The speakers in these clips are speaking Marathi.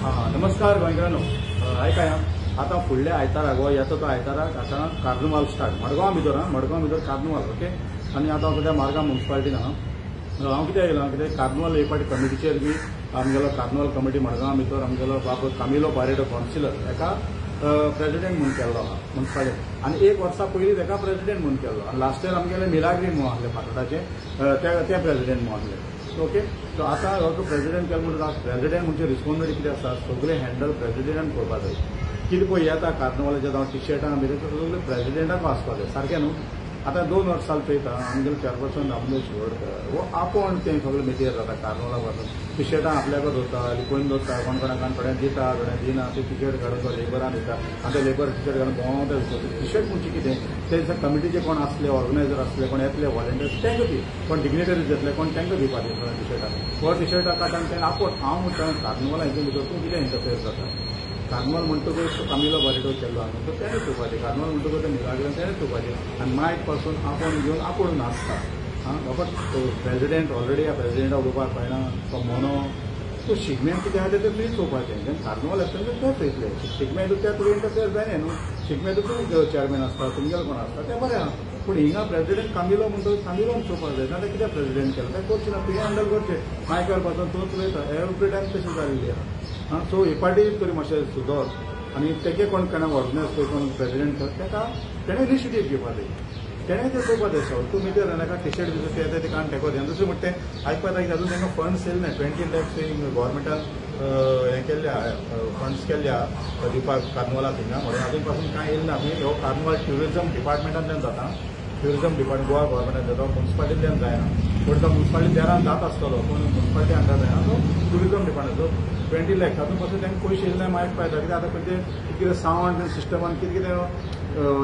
नमस्कार गोंयकारांनो, ऐकाया आता फुडल्या आयताराक वो येता तो आयताराक आता कार्निवाल स्टार्ट मडगांव भितर कार्निवाल ओके। आनी आता हांव सद्या मारगांव म्युनिसिपालिटीन हांव कितें येयला कितें कार्निवाल एक पाटी कमिटीचेर बी आमगेलो कार्निवाल कमिटी मडगांव भितर आमगेलो बाब कामिलो बारेडो कावन्सिलर एका प्रेसिडेंट म्हणून केल्लो आहा म्युनिसिपालिटी आनी एक वर्सा पयलीं तेका प्रेसिडेंट म्हणून केल्लो आनी लास्ट इयर आमगेले मिलाग्री म्हणून आहले फातोडाचे ते प्रेसिडेंट म्हणून आहले ओके। सो आता हो प्रेसिडेंट केलो म्हणटा प्रेसिडेंट म्हणजे रिस्पॉन्सिबिलिटी कितें आसा सगळे हँडल प्रेसिडेंटान करपाक जाय। कितें पळय येता कार्निवालाचे जावं टी शर्टां भितर सगळे प्रेसिडेंटाक वाचपाक जाय सारकें न्हू। आता 2 वर्सां पळयता आमगेलो चेअरपर्सन रामदास शिरोडकर वो आपोवन तें सगळें मिटींग जाता कार्निवालाक वचून टी शर्टां आपल्याक दवरता लिपोवन दवरता कोण कोणाक थोड्यांक दिता थोड्यांक दिना ते टी शर्ट घालून तो लेबरान दिता आनी ते लेबर टी शर्ट घालून भोंवता टी शर्ट म्हणजे कितें ते कमिटीचे कोण आसले ऑर्गनायझर आसले कोण येतले व्हॉलंटियर्स तांकां दी कोण डिग्नेटरीज येतले कोण तांकां दिवपाक दिता टी शर्टां वो टी शर्टां काडटा तें आपोवन हांव म्हणटा कार्निवाला हेतून भितर तूं कितें इंटरफेर जाता। कार्निवाल म्हणटकच कामिलो बारेडो केल्लो आहा तो तेणें चोवपाचें कार्निवाल म्हणटकच मिलाग्रेन तेणें चोवपाचें आनी मायक पासून आपूण घेवन आपूण नाचता बाबा प्रेसिडेंट ऑलरेडी ह्या प्रेसिडेंटाक उलोवपाक कळना तो मोनो तो शिगम्यान कितें आहा तें तुवें चोवपाचें जेन्ना कार्निवाल आसता तें पळयतलें शिगम्याक त्या तुवें इंटरफेर जायना न्हू। शिगम्याक तूं चेअरमॅन आसता तुमगेलो कोण आसता तें बरें आहा पूण हिंगा प्रेसिडेंट कामिलो म्हणटकच कामिलोन चोवपाक जाय नाजाल्यार कित्याक प्रेसिडेंट केलो तें करचें ना तुवें हँडल करचें मायकार पासून तूंच उलयता एवरी टायम तशी जाल्ली आहा। सो हे पाटी तरी मातशें सुदर आनी तेगे कोण कोणाक ऑर्गनायज कोण कोण प्रेसिडेंट तेका तेणें इनिशिएटीव घेवपाक जाय तेणें तें चोवपाक जाय सो तूं मिटीर नाका टी शर्ट बी येता तेका आनी तेको दिना दुसरें म्हणटा तें आयकपाक जाय अजून तांकां फंड्स येयले ना 20 lakhs गोवोरमेंटान हें केल्ले फंड्स केल्ले दिवपाक कार्निवालाक हिंगा म्हणून अजून पासून कांय येयले ना हो कार्निवाल ट्युरिजम डिपार्टमेंटांतल्यान जाता ट्युरिजम डिपार्टमेंट गोवा गोवोरमेंटान जाता म्युनिसिपालिटींतल्यान जायना पूण तो म्युनिसिपालिटी तेरान जाता आसतलो पूण म्युनिसिपालिटी अंडर जायना तो ट्युरिजम डिपार्टमेंट 20 lakhs हातूंत पासून तांकां पयशे येयले मायक पायता कित्याक आतां खंयचे कितें सावंड सिस्टमान कितें कितें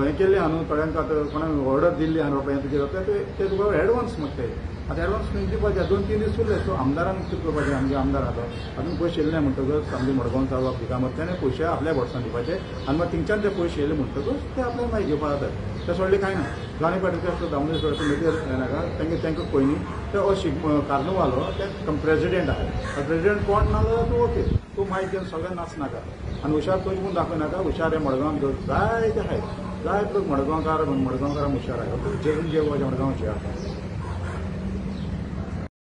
हें केल्लें आहा न्हू थोड्यांक आतां कोणाक ऑर्डर दिल्ली आहा बाबा हें तुजें जाता ते तुका एडवान्स मागताय आतां एडवान्स खंय दिवपाचें 2-3 दीस उरले सो आमदारान कितें करपाचें आमगे आमदार आहा अजून पयशे येयले म्हणटकच आमगे मडगांवचा वा भिकामत तेणें पयशे आपल्या बोर्सान दिवपाचे आनी मागीर थिंगच्यान ते पयशे येयले म्हणटकच ते आपल्याक मागीर घेवपाक जाता तें सोडलें कांय ना। गाणी पाटील दामोदर सोडटा मिटीर नाका तांकां पयलीं ते हो कार्निवाल हो ते प्रेसिडेंट आहा प्रेसिडेंट कोण नाजाल्यार तूं ओके तूं मायक घेवन सगळ्यांक नाचनाका आनी हुशार तुजें म्हूण दाखयनाका हुशार हे मडगांव भितर जायते आहाय जायत लोक मडगांवकार हुशार आहाय जेवण मडगांवचे आहा।